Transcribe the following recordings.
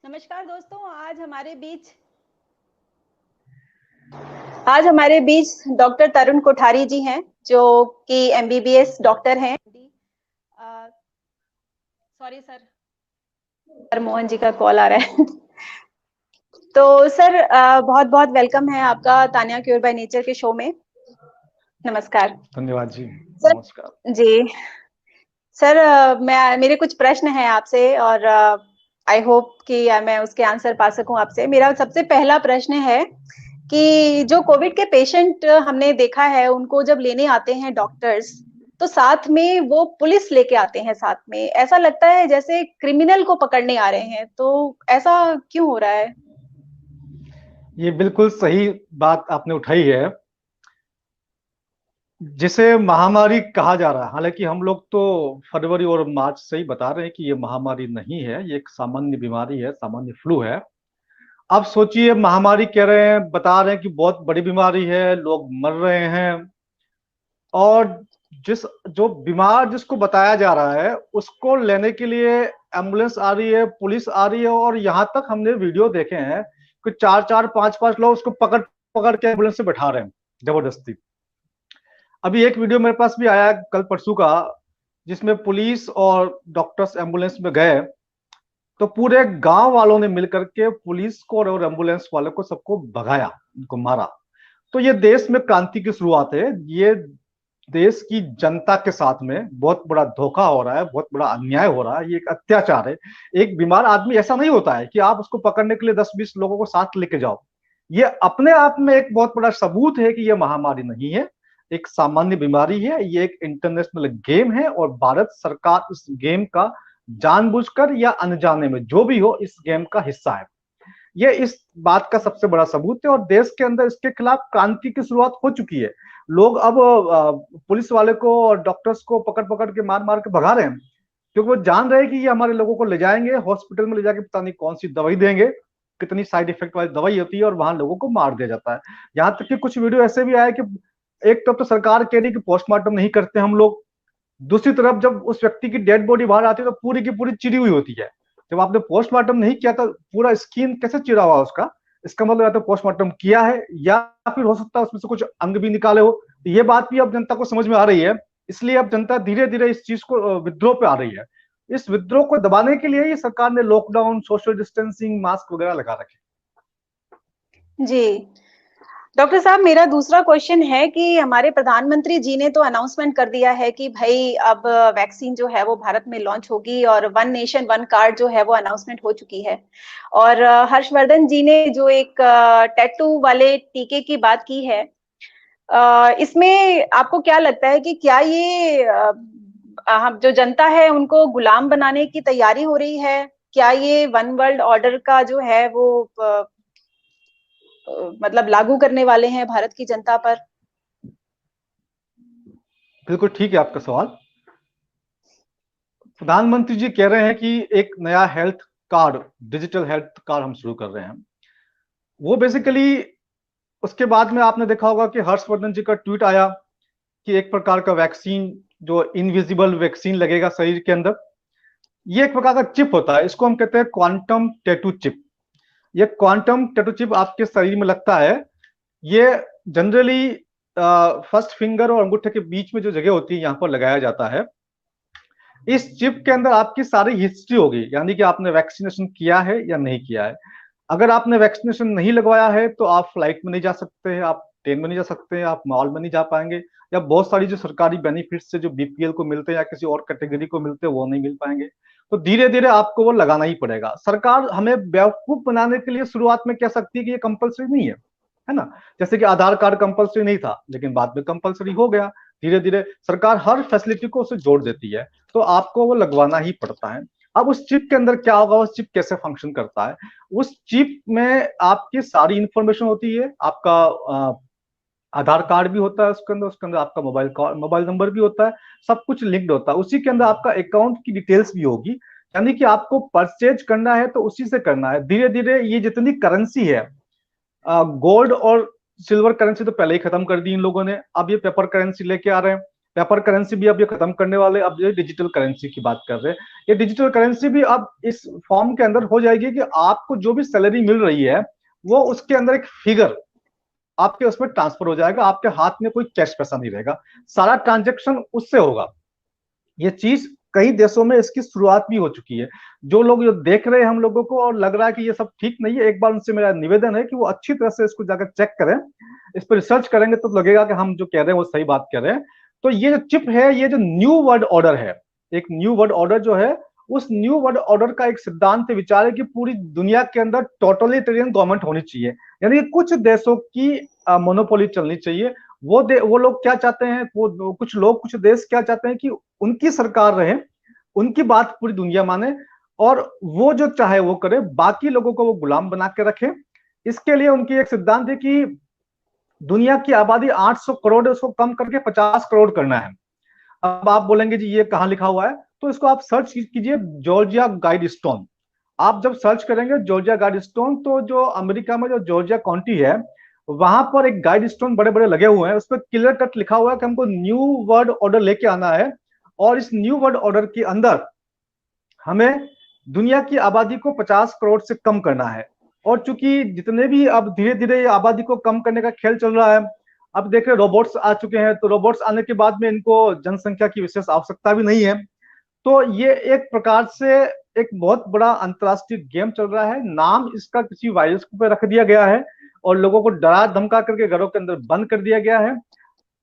नमस्कार दोस्तों, आज हमारे बीच डॉक्टर तरुण कोठारी जी हैं, जो कि एमबीबीएस डॉक्टर हैं। सॉरी सर, मोहन जी का कॉल आ रहा है। तो सर, बहुत बहुत वेलकम है आपका तान्या क्योर बाय नेचर के शो में। नमस्कार धन्यवाद जी। सर। नमस्कार। जी सर, मेरे कुछ प्रश्न हैं आपसे और आई होप कि मैं उसके आंसर पा सकूं आपसे। मेरा सबसे पहला प्रश्न है कि जो कोविड के पेशेंट हमने देखा है, उनको जब लेने आते हैं डॉक्टर्स, तो साथ में वो पुलिस लेके आते हैं। साथ में ऐसा लगता है जैसे क्रिमिनल को पकड़ने आ रहे हैं। तो ऐसा क्यों हो रहा है? ये बिल्कुल सही बात आपने उठाई है, जिसे महामारी कहा जा रहा है। हालांकि हम लोग तो फरवरी और मार्च से ही बता रहे हैं कि ये महामारी नहीं है, ये एक सामान्य बीमारी है, सामान्य फ्लू है। अब सोचिए, महामारी कह रहे हैं, बता रहे हैं कि बहुत बड़ी बीमारी है, लोग मर रहे हैं। और जिस जो बीमार जिसको बताया जा रहा है, उसको लेने के लिए एम्बुलेंस आ रही है, पुलिस आ रही है। और यहाँ तक हमने वीडियो देखे हैं कि चार चार पांच पांच लोग उसको पकड़ पकड़ के एम्बुलेंस से बैठा रहे हैं जबरदस्ती। अभी एक वीडियो मेरे पास भी आया कल परसों का, जिसमें पुलिस और डॉक्टर्स एम्बुलेंस में गए, तो पूरे गांव वालों ने मिलकर के पुलिस को और एम्बुलेंस वालों को सबको भगाया, उनको मारा। तो ये देश में क्रांति की शुरुआत है। ये देश की जनता के साथ में बहुत बड़ा धोखा हो रहा है, बहुत बड़ा अन्याय हो रहा है, ये एक अत्याचार है। एक बीमार आदमी ऐसा नहीं होता है कि आप उसको पकड़ने के लिए 10-20 लोगों को साथ लेके जाओ। ये अपने आप में एक बहुत बड़ा सबूत है कि यह महामारी नहीं है, एक सामान्य बीमारी है। ये एक इंटरनेशनल गेम है और भारत सरकार इस गेम का जानबूझकर या अनजाने में, जो भी हो, इस गेम का हिस्सा है। ये इस बात का सबसे बड़ा सबूत है और देश के अंदर इसके खिलाफ क्रांति की शुरुआत हो चुकी है। लोग अब पुलिस वाले को और डॉक्टर्स को पकड़ पकड़ के मार मार के भगा रहे हैं, क्योंकि वो जान रहे हैं कि ये हमारे लोगों को ले जाएंगे हॉस्पिटल में, ले जाके पता नहीं कौन सी दवाई देंगे, कितनी साइड इफेक्ट वाली दवाई होती है, और वहां लोगों को मार दिया जाता है। यहाँ तक कि कुछ वीडियो ऐसे भी आए कि एक तरफ तो सरकार कह रही है कि पोस्टमार्टम नहीं करते हम लोग, दूसरी तरफ जब उस व्यक्ति की डेड बॉडी बाहर आती है तो पूरी की पूरी चिरी हुई होती है। जब आपने पोस्टमार्टम नहीं किया तो पूरा स्किन कैसे चिरा हुआ उसका? इसका मतलब या तो पोस्टमार्टम किया है, या फिर हो सकता है उसमें से कुछ अंग भी निकाले हो। तो ये बात भी अब जनता को समझ में आ रही है। इसलिए अब जनता धीरे धीरे इस चीज को विद्रोह पे आ रही है। इस विद्रोह को दबाने के लिए ही सरकार ने लॉकडाउन, सोशल डिस्टेंसिंग, मास्क वगैरह लगा रखे। जी डॉक्टर साहब, मेरा दूसरा क्वेश्चन है कि हमारे प्रधानमंत्री जी ने तो अनाउंसमेंट कर दिया है कि भाई अब वैक्सीन जो है वो भारत में लॉन्च होगी, और वन नेशन वन कार्ड जो है वो अनाउंसमेंट हो चुकी है। और हर्षवर्धन जी ने जो एक टैटू वाले टीके की बात की है, इसमें आपको क्या लगता है कि क्या ये हम जो जनता है उनको गुलाम बनाने की तैयारी हो रही है? क्या ये वन वर्ल्ड ऑर्डर का जो है वो मतलब लागू करने वाले हैं भारत की जनता पर? बिल्कुल ठीक है आपका सवाल। प्रधानमंत्री जी कह रहे हैं कि एक नया health card, digital health card हम शुरू कर रहे हैं। वो बेसिकली, उसके बाद में आपने देखा होगा कि हर्षवर्धन जी का ट्वीट आया कि एक प्रकार का वैक्सीन, जो इनविजिबल वैक्सीन लगेगा शरीर के अंदर। ये एक प्रकार का चिप होता है, इसको हम कहते हैं क्वांटम टैटू चिप। ये क्वांटम टैटू चिप आपके शरीर में लगता है। ये जनरली फर्स्ट फिंगर और अंगूठे के बीच में जो जगह होती है, यहाँ पर लगाया जाता है। इस चिप के अंदर आपकी सारी हिस्ट्री होगी, यानी कि आपने वैक्सीनेशन किया है या नहीं किया है। अगर आपने वैक्सीनेशन नहीं लगवाया है तो आप फ्लाइट में नहीं जा सकते हैं, आप ट्रेन में नहीं जा सकते हैं, आप मॉल में नहीं जा पाएंगे, या बहुत सारी जो सरकारी बेनिफिट्स है जो बीपीएल को मिलते हैं या किसी और कैटेगरी को मिलते हैं वो नहीं मिल पाएंगे। तो धीरे धीरे आपको वो लगाना ही पड़ेगा। सरकार हमें बेवकूफ बनाने के लिए शुरुआत में कह सकती है कि ये कंपलसरी नहीं है ना? जैसे कि आधार कार्ड कंपलसरी नहीं था, लेकिन बाद में कंपलसरी हो गया। धीरे धीरे सरकार हर फैसिलिटी को उसे जोड़ देती है, तो आपको वो लगवाना ही पड़ता है। अब उस चिप के अंदर क्या होगा, उस चिप कैसे फंक्शन करता है? उस चिप में आपकी सारी इंफॉर्मेशन होती है। आपका आधार कार्ड भी होता है उसके अंदर आपका मोबाइल नंबर भी होता है। सब कुछ लिंक्ड होता है। उसी के अंदर आपका अकाउंट की डिटेल्स भी होगी। यानी कि आपको परचेज करना है तो उसी से करना है। धीरे धीरे ये जितनी करेंसी है, गोल्ड और सिल्वर करेंसी तो पहले ही खत्म कर दी इन लोगों ने, अब ये पेपर करेंसी लेके आ रहे हैं। पेपर करेंसी भी अब ये खत्म करने वाले, अब ये डिजिटल करेंसी की बात कर रहे हैं। ये डिजिटल करेंसी भी अब इस फॉर्म के अंदर हो जाएगी कि आपको जो भी सैलरी मिल रही है वो उसके अंदर एक फिगर आपके उसमें ट्रांसफर हो जाएगा, आपके हाथ में कोई कैश पैसा नहीं रहेगा, सारा ट्रांजेक्शन उससे होगा। ये चीज कई देशों में इसकी शुरुआत भी हो चुकी है। जो लोग जो देख रहे हैं हम लोगों को और लग रहा है कि ये सब ठीक नहीं है, एक बार उनसे मेरा निवेदन है कि वो अच्छी तरह से इसको जाकर चेक करें, इस पर रिसर्च करेंगे तो लगेगा कि हम जो कह रहे हैं वो सही बात कह रहे हैं। तो ये जो चिप है, ये जो न्यू वर्ल्ड ऑर्डर है, एक न्यू वर्ल्ड ऑर्डर जो है, उस न्यू वर्ल्ड ऑर्डर का एक सिद्धांत विचार है कि पूरी दुनिया के अंदर टोटलिटेरियन गवर्नमेंट होनी चाहिए, यानी कुछ देशों की मोनोपोली चलनी चाहिए। वो लोग क्या चाहते हैं, वो कुछ लोग कुछ देश क्या चाहते हैं कि उनकी सरकार रहे, उनकी बात पूरी दुनिया माने और वो जो चाहे वो करे, बाकी लोगों को वो गुलाम बना के रखे। इसके लिए उनकी एक सिद्धांत है कि दुनिया की आबादी 800 करोड़ है, उसको कम करके 50 करोड़ करना है। अब आप बोलेंगे जी ये कहाँ लिखा हुआ है, तो इसको आप सर्च कीजिए, जॉर्जिया गाइड स्टोन। आप जब सर्च करेंगे जॉर्जिया गाइड स्टोन, तो जो अमेरिका में जो जॉर्जिया काउंटी है वहां पर एक गाइड स्टोन बड़े बड़े लगे हुए हैं, उस पर क्लियर कट लिखा हुआ है कि हमको न्यू वर्ल्ड ऑर्डर लेके आना है और इस न्यू वर्ल्ड ऑर्डर के अंदर हमें दुनिया की आबादी को 50 करोड़ से कम करना है। और चूंकि जितने भी अब धीरे धीरे आबादी को कम करने का खेल चल रहा है, अब देख रहे रोबोट्स आ चुके हैं, तो रोबोट्स आने के बाद में इनको जनसंख्या की विशेष आवश्यकता भी नहीं है। तो ये एक प्रकार से एक बहुत बड़ा अंतरराष्ट्रीय गेम चल रहा है, नाम इसका किसी वायरस पे रख दिया गया है और लोगों को डरा धमका करके घरों के अंदर बंद कर दिया गया है।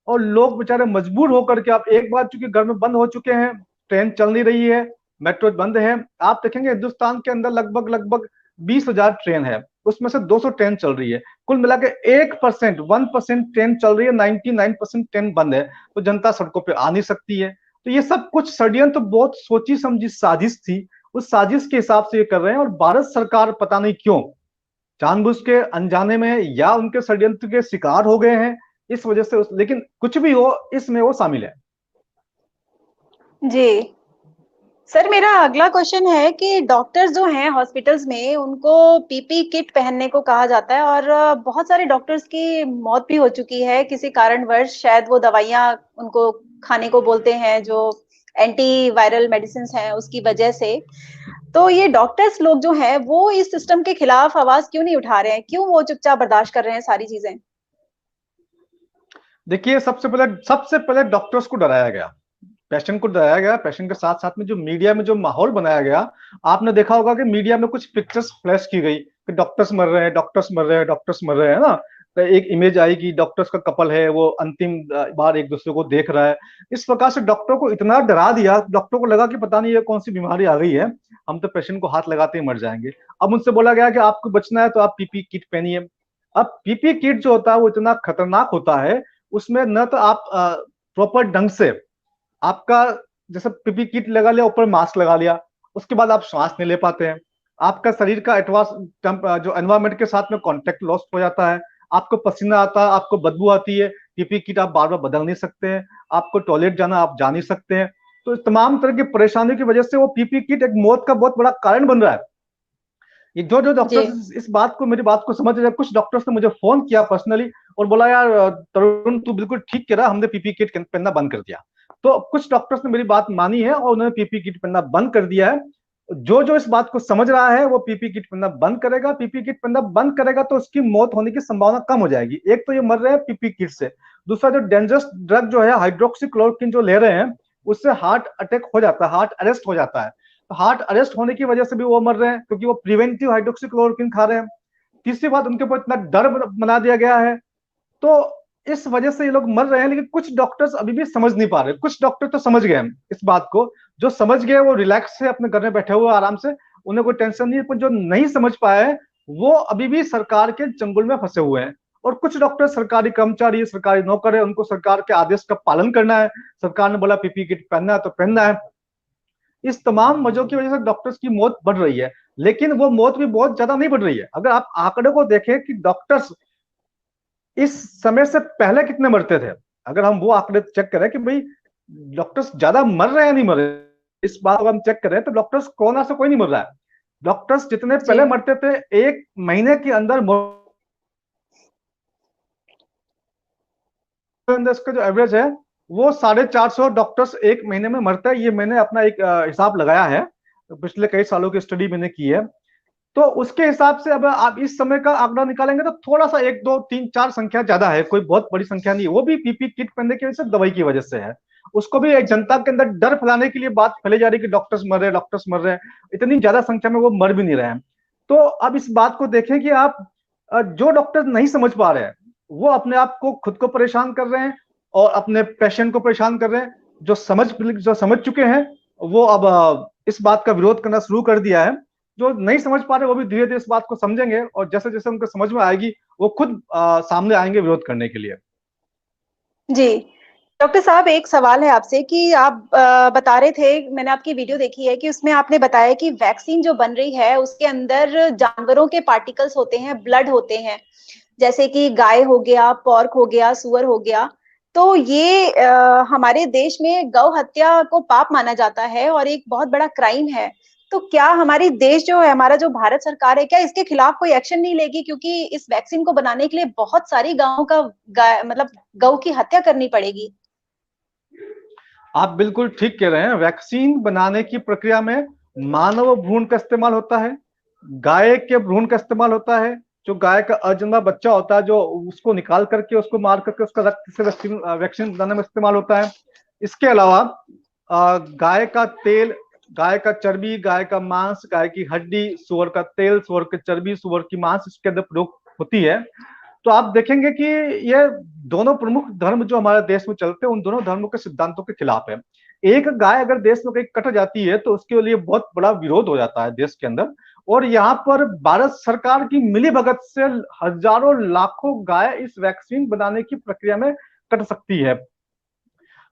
और लोग बेचारे मजबूर होकर के, आप एक बार चूंकि घर में बंद हो चुके हैं, ट्रेन चल नहीं रही है, मेट्रो बंद है, आप देखेंगे हिंदुस्तान के अंदर लगभग लगभग 20,000 ट्रेन है, उसमें से 200 ट्रेन चल रही है, कुल मिला के 1%, 1% ट्रेन चल रही है, 99% ट्रेन बंद है, तो जनता सड़कों पर आ नहीं सकती है। तो ये सब कुछ षड्यंत्र, तो बहुत सोची समझी साजिश थी, उस साजिश के हिसाब से ये कर रहे हैं। और भारत सरकार पता नहीं क्यों जानबूझ के अनजाने में या उनके षड्यंत्र के शिकार हो गए हैं इस वजह से लेकिन कुछ भी हो इसमें वो शामिल है। जी सर, मेरा अगला क्वेश्चन है कि डॉक्टर्स जो हैं हॉस्पिटल्स में उनको पीपी किट पहनने को कहा जाता है और बहुत सारे डॉक्टर्स की मौत भी हो चुकी है किसी कारणवश, शायद वो दवाइयां उनको खाने को बोलते हैं जो एंटी वायरल मेडिसिन हैं उसकी वजह से। तो ये डॉक्टर्स लोग जो हैं वो इस सिस्टम के खिलाफ आवाज क्यों नहीं उठा रहे हैं, क्यों वो चुपचाप बर्दाश्त कर रहे हैं सारी चीजें? देखिए, सबसे पहले डॉक्टर्स को डराया गया, पेशेंट को डराया गया, पेशेंट के साथ साथ में जो मीडिया में जो माहौल बनाया गया, आपने देखा होगा कि मीडिया में कुछ पिक्चर्स फ्लैश की गई कि डॉक्टर्स मर रहे हैं, डॉक्टर्स मर रहे हैं, डॉक्टर्स मर रहे हैं ना। तो एक इमेज आई कि डॉक्टर्स का कपल है, वो अंतिम बार एक दूसरे को देख रहा है। इस प्रकार से डॉक्टर को इतना डरा दिया, डॉक्टर को लगा कि पता नहीं ये कौन सी बीमारी आ गई है, हम तो पेशेंट को हाथ लगाते ही मर जाएंगे। अब उनसे बोला गया कि आपको बचना है तो आप पीपी किट पहनिए। अब पीपी किट जो होता है वो इतना खतरनाक होता है, उसमें न तो आप प्रॉपर ढंग से आपका, जैसे पीपी किट लगा लिया, ऊपर मास्क लगा लिया, उसके बाद आप श्वास नहीं ले पाते हैं, आपका शरीर का एटवास जो एनवायरमेंट के साथ में कांटेक्ट लॉस हो जाता है, आपको पसीना आता है, आपको बदबू आती है, पीपी किट आप बार बार बदल नहीं सकते हैं, आपको टॉयलेट जाना आप जा नहीं सकते हैं। तो तमाम तरह की परेशानियों की वजह से वो पीपी किट एक मौत का बहुत बड़ा कारण बन रहा है। ये जो जो जी डॉक्टर्स इस बात को, मेरी बात को समझ रहे हैं, कुछ डॉक्टर्स ने मुझे फोन किया पर्सनली और बोला यार तरुण तू बिल्कुल ठीक कह रहा, हमने पीपी किट पहनना बंद कर दिया। तो कुछ डॉक्टर्स ने मेरी बात मानी है और उन्होंने पीपी किट पहनना बंद कर दिया है। जो जो इस बात को समझ रहा है वो पीपी किट पहनना बंद करेगा, पीपी किट पहनना बंद करेगा तो उसकी मौत होने की संभावना कम हो जाएगी। एक तो ये मर रहे हैं पीपी किट से, दूसरा जो डेंजरस ड्रग जो है हाइड्रोक्सीक्लोरोक्विन जो ले रहे हैं, उससे हार्ट अटैक हो जाता है, हार्ट अरेस्ट हो जाता है। तो हार्ट अरेस्ट होने की वजह से भी वो मर रहे हैं क्योंकि वो प्रिवेंटिव हाइड्रोक्सीक्लोरोक्विन खा रहे हैं। तीसरी बात, उनके ऊपर इतना डर बना दिया गया है, तो इस वजह से ये लोग मर रहे हैं। लेकिन कुछ डॉक्टर्स अभी भी समझ नहीं पा रहे, कुछ डॉक्टर तो समझ गए इस बात को, जो समझ गए वो रिलैक्स से अपने घर में बैठे हुए आराम से, उन्हें कोई टेंशन नहीं है। पर जो नहीं समझ पाए हैं वो अभी भी सरकार के चंगुल में फंसे हुए हैं। और कुछ डॉक्टर सरकारी कर्मचारी, सरकारी नौकर है, उनको सरकार के आदेश का पालन करना है, सरकार ने बोला पीपी किट पहनना है तो पहनना है। इस तमाम वजहों की वजह से डॉक्टर्स की मौत बढ़ रही है, लेकिन वो मौत भी बहुत ज्यादा नहीं बढ़ रही है। अगर आप आंकड़े को देखें कि डॉक्टर्स इस समय से पहले कितने मरते थे, अगर हम वो आंकड़े चेक करें कि भाई डॉक्टर्स ज्यादा मर रहे हैं नहीं मर रहे, इस बात को हम चेक करें तो डॉक्टर्स कोरोना से कोई नहीं मर रहा है। डॉक्टर्स जितने जी पहले मरते थे, एक महीने के अंदर इसका जो एवरेज है वो 450 डॉक्टर्स एक महीने में मरते हैं। ये मैंने अपना एक हिसाब लगाया है, पिछले कई सालों की स्टडी मैंने की है। तो उसके हिसाब से अब आप इस समय का आंकड़ा निकालेंगे तो थोड़ा सा 1 2 3 4 संख्या ज्यादा है, कोई बहुत बड़ी संख्या नहीं है। वो भी पीपी किट पहनने की वजह से, दवाई की वजह से है। उसको भी एक जनता के अंदर डर फैलाने के लिए बात फैलाई जा रही है कि डॉक्टर्स मर रहे हैं, डॉक्टर्स मर रहे हैं। इतनी ज्यादा संख्या में वो मर भी नहीं रहे हैं। तो अब इस बात को देखें कि आप जो डॉक्टर नहीं समझ पा रहे हैं वो अपने आप को खुद को परेशान कर रहे हैं और अपने पेशेंट को परेशान कर रहे हैं। जो समझ चुके हैं वो अब इस बात का विरोध करना शुरू कर दिया है। जो नहीं समझ पा रहे वो भी धीरे धीरे इस बात को समझेंगे और जैसे जैसे उनको समझ में आएगी वो खुद सामने आएंगे विरोध करने के लिए। जी। डॉक्टर साहब, एक सवाल है आपसे कि आप बता रहे थे, मैंने आपकी वीडियो देखी है कि उसमें आपने बताया कि वैक्सीन जो बन रही है उसके अंदर जानवरों के पार्टिकल्स होते हैं, ब्लड होते हैं, जैसे कि गाय हो गया, पॉर्क हो गया, सुअर हो गया। तो ये हमारे देश में गौ हत्या को पाप माना जाता है और एक बहुत बड़ा क्राइम है। तो क्या हमारी देश जो है, हमारा जो भारत सरकार है, क्या इसके खिलाफ कोई एक्शन नहीं लेगी? क्योंकि इस वैक्सीन को बनाने के लिए बहुत सारी गायों का मतलब गौ की हत्या करनी पड़ेगी। आप बिल्कुल ठीक कह रहे हैं। वैक्सीन बनाने की प्रक्रिया में मानव भ्रूण का इस्तेमाल होता है, गाय के भ्रूण का इस्तेमाल होता है। जो गाय का अजन्मा बच्चा होता है, जो उसको निकाल करके उसको मार करके उसका रक्त से वैक्सीन बनाने में इस्तेमाल होता है। इसके अलावा गाय का तेल, गाय का चर्बी, गाय का मांस, गाय की हड्डी, सुअर का तेल, सुअर की चर्बी, सुअर की मांस इसके अंदर प्रयोग होती है। तो आप देखेंगे कि ये दोनों प्रमुख धर्म जो हमारे देश में चलते हैं उन दोनों धर्मों के सिद्धांतों के खिलाफ है। एक गाय अगर देश में कहीं कट जाती है तो उसके लिए बहुत बड़ा विरोध हो जाता है देश के अंदर। और यहाँ पर भारत सरकार की मिलीभगत से हजारों लाखों गाय इस वैक्सीन बनाने की प्रक्रिया में कट सकती है।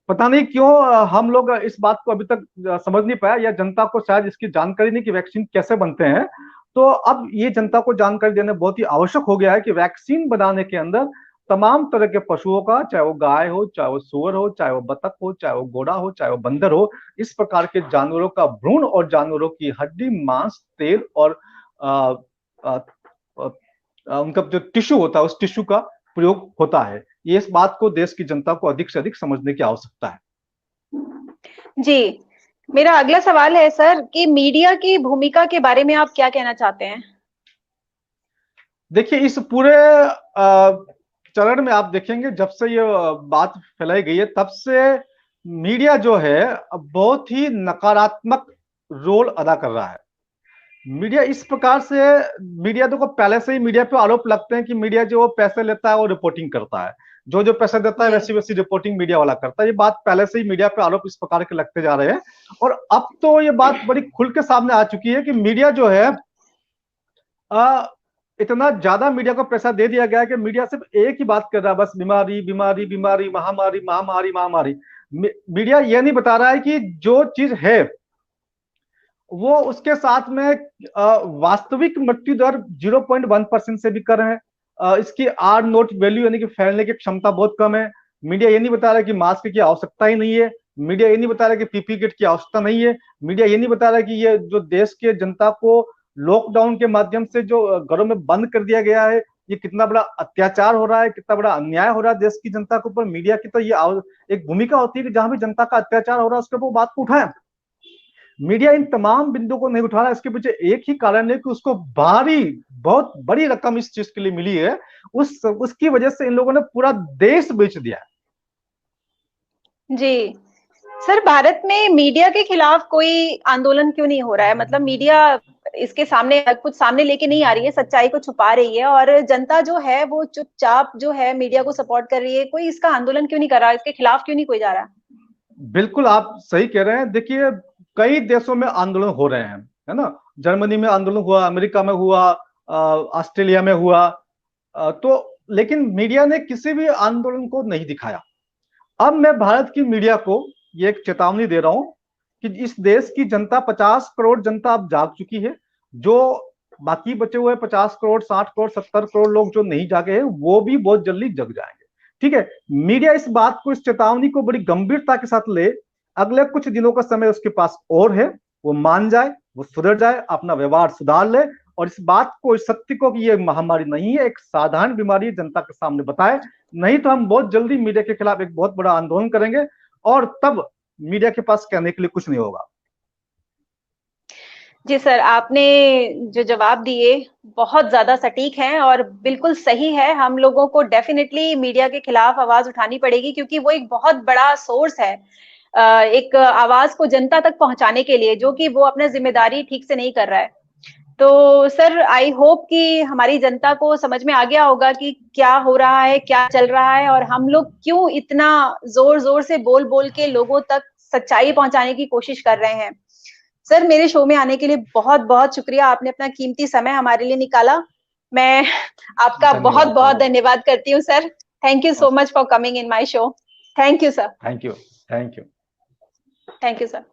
पता नहीं क्यों हम लोग इस बात को अभी तक समझ नहीं पाया, या जनता को शायद इसकी जानकारी नहीं कि वैक्सीन कैसे बनते हैं। तो अब ये जनता को जानकारी देना बहुत ही आवश्यक हो गया है कि वैक्सीन बनाने के अंदर तमाम तरह के पशुओं का, चाहे वो गाय हो, चाहे वो सुअर हो, चाहे वो बतख हो, चाहे वो घोड़ा हो, चाहे वो बंदर हो, इस प्रकार के जानवरों का भ्रूण और जानवरों की हड्डी, मांस, तेल और आ, आ, आ, उनका जो टिश्यू होता है उस टिश्यू का प्रयोग होता है। ये इस बात को देश की जनता को अधिक से अधिक समझने की आवश्यकता है। जी। मेरा अगला सवाल है सर कि मीडिया की भूमिका के बारे में आप क्या कहना चाहते हैं? देखिए, इस पूरे चरण में आप देखेंगे जब से ये बात फैलाई गई है तब से मीडिया जो है बहुत ही नकारात्मक रोल अदा कर रहा है। मीडिया इस प्रकार से, मीडिया तो को पहले से ही मीडिया पे आरोप लगते हैं कि मीडिया जो पैसे लेता है वो रिपोर्टिंग करता है, जो जो पैसे देता है जी। वैसी वैसी रिपोर्टिंग मीडिया वाला करता है। ये बात पहले से ही मीडिया पे आरोप इस प्रकार के लगते जा रहे हैं। और अब तो ये बात बड़ी खुल के सामने आ चुकी है कि मीडिया जो है आ, इतना ज्यादा मीडिया को पैसा दे दिया गया है कि मीडिया सिर्फ एक ही बात कर रहा है, बस बीमारी बीमारी बीमारी, महामारी महामारी महामारी। मीडिया ये नहीं बता रहा है कि जो चीज है वो उसके साथ में वास्तविक मृत्यु दर 0.1% से भी कम है। इसकी आर नोट वैल्यू यानी कि फैलने की क्षमता बहुत कम है। मीडिया ये नहीं बता रहा कि मास्क की आवश्यकता ही नहीं है। मीडिया ये नहीं बता रहा कि पीपी किट की आवश्यकता नहीं है। मीडिया ये नहीं बता रहा कि ये जो देश के जनता को लॉकडाउन के माध्यम से जो घरों में बंद कर दिया गया है, ये कितना बड़ा अत्याचार हो रहा है, कितना बड़ा अन्याय हो रहा है देश की जनता के ऊपर। मीडिया की तो ये एक भूमिका होती है कि जहां भी जनता का अत्याचार हो रहा है उसके ऊपर बात को उठाए। मीडिया इन तमाम बिंदुओं को नहीं उठा रहा है। इसके पीछे एक ही कारण है कि उसको भारी, बहुत बड़ी रकम इस चीज के लिए मिली है। उसकी वजह से इन लोगों ने पूरा देश बेच दिया है। जी। सर, भारत में मीडिया के खिलाफ कोई आंदोलन क्यों नहीं हो रहा है? मतलब मीडिया इसके सामने कुछ सामने लेके नहीं आ रही है, सच्चाई को छुपा रही है, और जनता जो है वो चुपचाप जो है मीडिया को सपोर्ट कर रही है। कोई इसका आंदोलन क्यों नहीं कर रहा? इसके खिलाफ क्यों नहीं कोई जा रहा? बिल्कुल आप सही कह रहे हैं। देखिए, कई देशों में आंदोलन हो रहे हैं, है ना। जर्मनी में आंदोलन हुआ, अमेरिका में हुआ, ऑस्ट्रेलिया में हुआ। तो लेकिन मीडिया ने किसी भी आंदोलन को नहीं दिखाया। अब मैं भारत की मीडिया को ये एक चेतावनी दे रहा हूं कि इस देश की जनता, 50 करोड़ जनता अब जाग चुकी है। जो बाकी बचे हुए 50 करोड़, 60 करोड़, 70 करोड़ लोग जो नहीं जागे हैं वो भी बहुत जल्दी जग जाएंगे। ठीक है। मीडिया इस बात को, इस चेतावनी को बड़ी गंभीरता के साथ ले। अगले कुछ दिनों का समय उसके पास और है, वो मान जाए, वो सुधर जाए, अपना व्यवहार सुधार ले और इस बात को, इस सत्य को कि ये महामारी नहीं है, एक साधारण बीमारी जनता के सामने बताए। नहीं तो हम बहुत जल्दी मीडिया के खिलाफ एक बहुत बड़ा आंदोलन करेंगे और तब मीडिया के पास कहने के लिए कुछ नहीं होगा। जी सर, आपने जो जवाब दिए बहुत ज्यादा सटीक हैं और बिल्कुल सही है। हम लोगों को डेफिनेटली मीडिया के खिलाफ आवाज उठानी पड़ेगी, क्योंकि वो एक बहुत बड़ा सोर्स है एक आवाज को जनता तक पहुंचाने के लिए, जो कि वो अपना जिम्मेदारी ठीक से नहीं कर रहा है। तो सर, आई होप कि हमारी जनता को समझ में आ गया होगा कि क्या हो रहा है, क्या चल रहा है, और हम लोग क्यों इतना जोर जोर से बोल बोल के लोगों तक सच्चाई पहुंचाने की कोशिश कर रहे हैं। सर, मेरे शो में आने के लिए बहुत बहुत शुक्रिया। आपने अपना कीमती समय हमारे लिए निकाला। मैं आपका बहुत धन्यवाद बहुत धन्यवाद। धन्यवाद करती हूँ sir. Thank you so much for coming in my show. Thank you sir. Thank you. Thank you. Thank you sir.